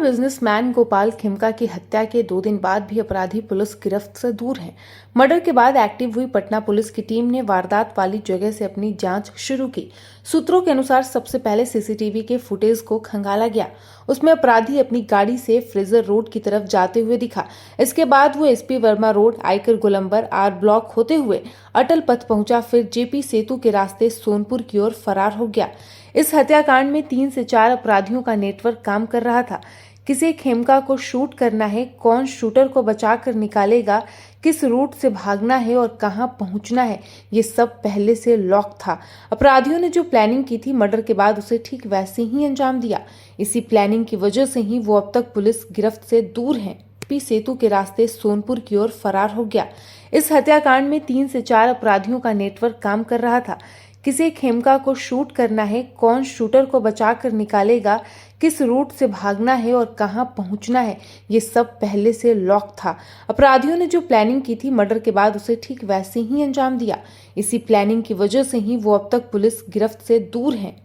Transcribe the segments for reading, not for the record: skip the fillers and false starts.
Businessman Gopal Khemka की हत्या के 2 दिन बाद भी अपराधी पुलिस गिरफ्त से दूर हैं। मर्डर के बाद एक्टिव हुई पटना पुलिस की टीम ने वारदात वाली जगह से अपनी जांच शुरू की। सूत्रों के अनुसार सबसे पहले सीसीटीवी के फुटेज को खंगाला गया। उसमें अपराधी अपनी गाड़ी से फ्रेजर रोड की तरफ जाते हुए दिखा। इसके बाद वो एसपी वर्मा रोड, आयकर गोलंबर, आर ब्लॉक होते हुए अटल पथ पहुंचा, फिर जेपी सेतु के रास्ते सोनपुर की ओर फरार हो गया। इस हत्याकांड में 3 से 4 अपराधियों का नेटवर्क काम कर रहा था। किसे खेमका को शूट करना है, कौन शूटर को बचाकर निकालेगा, किस रूट से भागना है और कहां पहुंचना है, ये सब पहले से लॉक था। अपराधियों ने जो प्लानिंग की थी, मर्डर के बाद उसे ठीक वैसे ही अंजाम दिया। इसी प्लानिंग की वजह से ही वो अब तक पुलिस गिरफ्त से दूर है। जेपी सेतु के रास्ते सोनपुर की ओर फरार हो गया। इस हत्याकांड में 3 से 4 अपराधियों का नेटवर्क काम कर रहा था। किसे खेमका को शूट करना है, कौन शूटर को बचाकर निकालेगा, किस रूट से भागना है और कहां पहुंचना है, ये सब पहले से लॉक था। अपराधियों ने जो प्लानिंग की थी, मर्डर के बाद उसे ठीक वैसे ही अंजाम दिया। इसी प्लानिंग की वजह से ही वो अब तक पुलिस गिरफ्त से दूर है।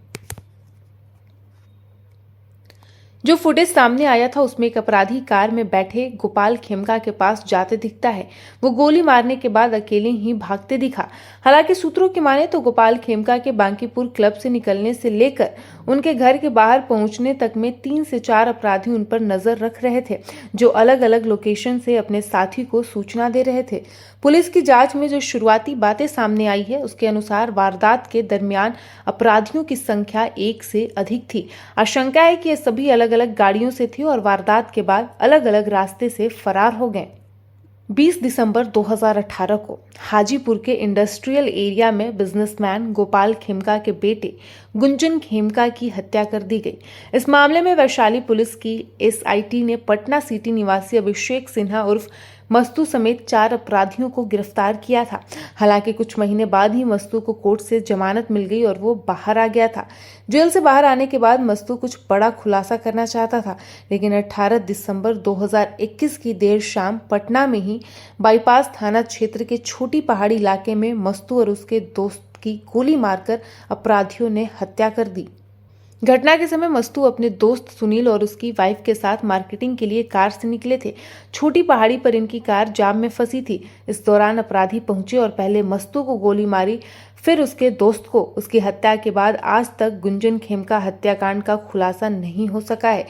जो फुटेज सामने आया था उसमें एक अपराधी कार में बैठे गोपाल खेमका के पास जाते दिखता है। वो गोली मारने के बाद अकेले ही भागते दिखा। हालांकि सूत्रों की माने तो गोपाल खेमका के बांकीपुर क्लब से निकलने से लेकर उनके घर के बाहर पहुंचने तक में 3 से 4 अपराधी उन पर नजर रख रहे थे, जो अलग अलग लोकेशन से अपने साथी को सूचना दे रहे थे। पुलिस की जांच में जो शुरुआती बातें सामने आई है, उसके अनुसार वारदात के दरमियान अपराधियों की संख्या 1 से अधिक थी। आशंका है कि ये सभी अलग अलग गाड़ियों से थे और वारदात के बाद अलग अलग रास्ते से फरार हो गए। 20 दिसंबर 2018 को हाजीपुर के इंडस्ट्रियल एरिया में बिजनेसमैन गोपाल खेमका के बेटे गुंजन खेमका की हत्या कर दी गई। इस मामले में वैशाली पुलिस की एसआईटी ने पटना सिटी निवासी अभिषेक सिन्हा उर्फ मस्तू समेत 4 अपराधियों को गिरफ्तार किया था। हालांकि कुछ महीने बाद ही मस्तू को कोर्ट से जमानत मिल गई और वो बाहर आ गया था। जेल से बाहर आने के बाद मस्तू कुछ बड़ा खुलासा करना चाहता था, लेकिन 18 दिसंबर 2021 की देर शाम पटना में ही बाईपास थाना क्षेत्र के छोटी पहाड़ी इलाके में मस्तू और उसके दोस्त की गोली मारकर अपराधियों ने हत्या कर दी। घटना के समय मस्तू अपने दोस्त सुनील और उसकी वाइफ के साथ मार्केटिंग के लिए कार से निकले थे। छोटी पहाड़ी पर इनकी कार जाम में फंसी थी। इस दौरान अपराधी पहुंचे और पहले मस्तू को गोली मारी, फिर उसके दोस्त को। उसकी हत्या के बाद आज तक गुंजन खेमका हत्याकांड का खुलासा नहीं हो सका है।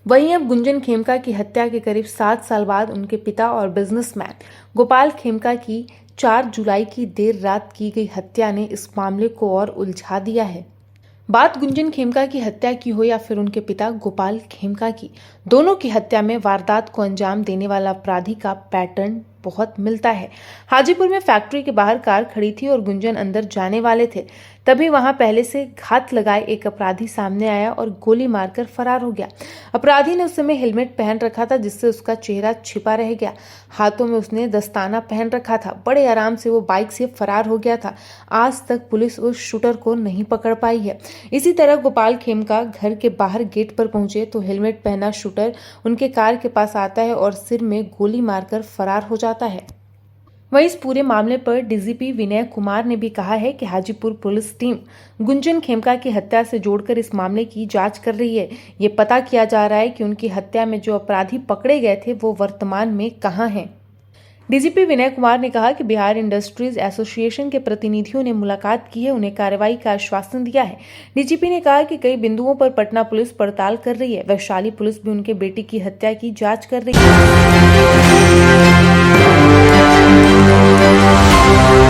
वहीं अब गुंजन खेमका की हत्या के करीब 7 साल बाद उनके पिता और बिजनेसमैन गोपाल खेमका की 4 जुलाई की देर रात की गई हत्या ने इस मामले को और उलझा दिया है। बात गुंजन खेमका की हत्या की हो या फिर उनके पिता गोपाल खेमका की, दोनों की हत्या में वारदात को अंजाम देने वाला अपराधी का पैटर्न बहुत मिलता है। हाजीपुर में फैक्ट्री के बाहर कार खड़ी थी और गुंजन अंदर जाने वाले थे। तभी वहां पहले से घात लगाए एक अपराधी सामने आया और गोली मारकर फरार हो गया। अपराधी ने उस समय हेलमेट पहन रखा था, जिससे उसका चेहरा छिपा रह गया। हाथों में उसने दस्ताना पहन रखा था। बड़े आराम से वो बाइक से फरार हो गया था। आज तक पुलिस उस शूटर को नहीं पकड़ पाई है। इसी तरह गोपाल खेमका घर के बाहर गेट पर पहुंचे तो हेलमेट पहना शूटर उनके कार के पास आता है और सिर में गोली मारकर फरार हो जाता है। वहीं इस पूरे मामले पर डीजीपी विनय कुमार ने भी कहा है कि हाजीपुर पुलिस टीम गुंजन खेमका की हत्या से जोड़कर इस मामले की जांच कर रही है। ये पता किया जा रहा है कि उनकी हत्या में जो अपराधी पकड़े गए थे वो वर्तमान में कहां हैं। डीजीपी विनय कुमार ने कहा कि बिहार इंडस्ट्रीज एसोसिएशन के प्रतिनिधियों ने मुलाकात की है, उन्हें कार्रवाई का आश्वासन दिया है। डीजीपी ने कहा कि कई बिंदुओं पर पटना पुलिस पड़ताल कर रही है। वैशाली पुलिस भी उनके बेटे की हत्या की जांच कर रही है।